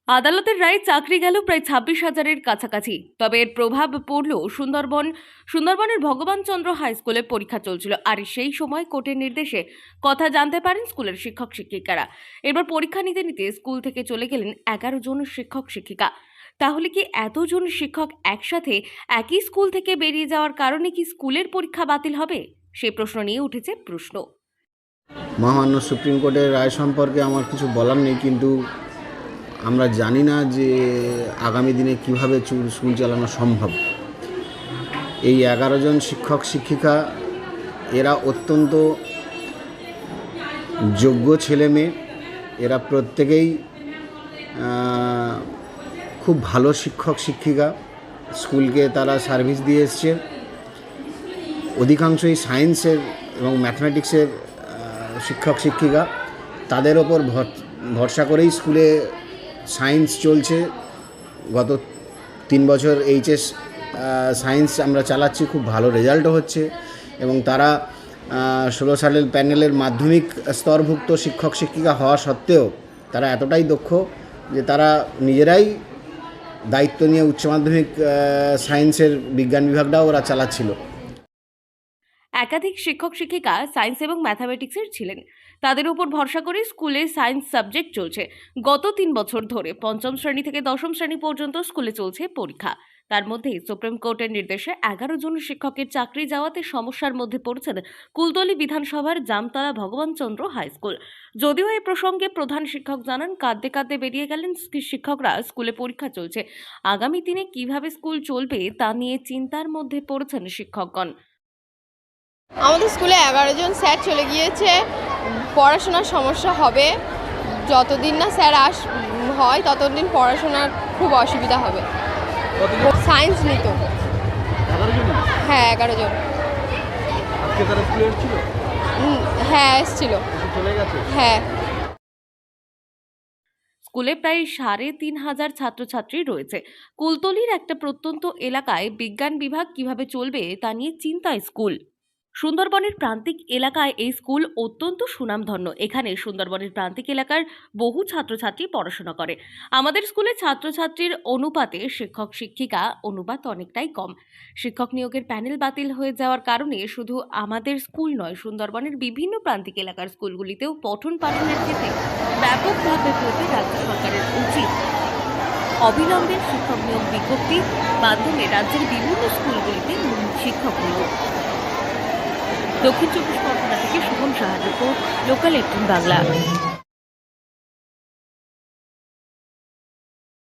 আদালতের রায়ে চাকরি গেল প্রায় 26,000-এর কাছাকাছি। তবে এর প্রভাব পড়ল সুন্দরবনের ভগবানচন্দ্র হাই স্কুলে পরীক্ষা চলছিল। আর সেই সময় কোর্টের নির্দেশে কথা জানতে পারেন স্কুলের শিক্ষক শিক্ষিকারা। এরপর পরীক্ষা নিতে নিতে স্কুল থেকে চলে গেলেন 11 জন শিক্ষক শিক্ষিকা। তাহলে কি এতজন শিক্ষক একসাথে একই স্কুল থেকে বেরিয়ে যাওয়ার কারণে কি স্কুলের পরীক্ষা বাতিল হবে? সেই প্রশ্ন নিয়ে উঠেছে প্রশ্ন। মহামান্য সুপ্রিম কোর্টের রায় সম্পর্কে আমার কিছু বলার নেই, কিন্তু আমরা জানি না যে আগামী দিনে কিভাবে স্কুল চালানো সম্ভব। এই 11 জন শিক্ষক শিক্ষিকা এরা অত্যন্ত যোগ্য ছেলে মেয়ে। এরা প্রত্যেকেই খুব ভালো শিক্ষক শিক্ষিকা। স্কুলকে তারা সার্ভিস দিয়ে এসছে। অধিকাংশই সায়েন্সের এবং ম্যাথমেটিক্সের শিক্ষক শিক্ষিকা। তাদের ওপর ভরসা করেই স্কুলে সায়েন্স চলছে। গত 3 বছর এইচএস সায়েন্স আমরা চালাচ্ছি, খুব ভালো রেজাল্টও হচ্ছে। এবং তারা 16 সালের প্যানেলের মাধ্যমিক স্তরভুক্ত শিক্ষক শিক্ষিকা হওয়া সত্ত্বেও তারা এতটাই দক্ষ যে তারা নিজেরাই দায়িত্ব নিয়ে উচ্চ মাধ্যমিক সায়েন্সের বিজ্ঞান বিভাগটাও ওরা চালাচ্ছিল। একাধিক শিক্ষক শিক্ষিকা সায়েন্স এবং ম্যাথামেটিক্সের ছিলেন। তাদের উপর ভরসা করে স্কুলে সায়েন্স সাবজেক্ট চলছে। গত 3 বছর ধরে 5ম শ্রেণী থেকে 10ম শ্রেণী পর্যন্ত স্কুলে চলছে পরীক্ষা। তার মধ্যেই সুপ্রিম কোর্টের নির্দেশে 11 জন শিক্ষকের চাকরি যাওয়াতে সমস্যার মধ্যে পড়েছেন কুলতলি বিধানসভার জামতলা ভগবানচন্দ্র হাই স্কুল। যদিও এই প্রসঙ্গে প্রধান শিক্ষক জানান, কাঁদতে কাঁদতে বেরিয়ে গেলেন শিক্ষকরা। স্কুলে পরীক্ষা চলছে, আগামী দিনে কিভাবে স্কুল চলবে তা নিয়ে চিন্তার মধ্যে পড়েছেন শিক্ষকগণ। আমাদের স্কুলে 11 জন স্যার চলে গিয়েছে। পড়াশোনার সমস্যা হবে, যতদিন না স্যার হয় ততদিন পড়াশোনার খুব অসুবিধা হবে। সায়েন্স নিত। হ্যাঁ, 11 জন। হ্যাঁ, এসেছিল। হ্যাঁ। স্কুলে প্রায় 3,500 ছাত্রছাত্রী রয়েছে। কুলতলির একটা প্রত্যন্ত এলাকায় বিজ্ঞান বিভাগ কিভাবে চলবে তা নিয়ে চিন্তায় স্কুল। সুন্দরবনের প্রান্তিক এলাকায় এই স্কুল অত্যন্ত সুনামধন্য। এখানে সুন্দরবনের প্রান্তিক এলাকার বহু ছাত্রছাত্রী পড়াশোনা করে। আমাদের স্কুলে ছাত্রছাত্রীর অনুপাতে শিক্ষক শিক্ষিকা অনুপাত অনেকটাই কম। শিক্ষক নিয়োগের প্যানেল বাতিল হয়ে যাওয়ার কারণে শুধু আমাদের স্কুল নয়, সুন্দরবনের বিভিন্ন প্রান্তিক এলাকার স্কুলগুলিতেও পঠন পাঠনের ক্ষেত্রে ব্যাপকভাবে করতে রাজ্য সরকারের উচিত। অবিলম্বে শিক্ষক নিয়োগ বিজ্ঞপ্তির মাধ্যমে রাজ্যের বিভিন্ন স্কুলগুলিতে শিক্ষক নিয়োগ। দক্ষিণ 24 পরগনা থেকে শুভম সাহার রিপোর্ট, লোকাল 18 বাংলা।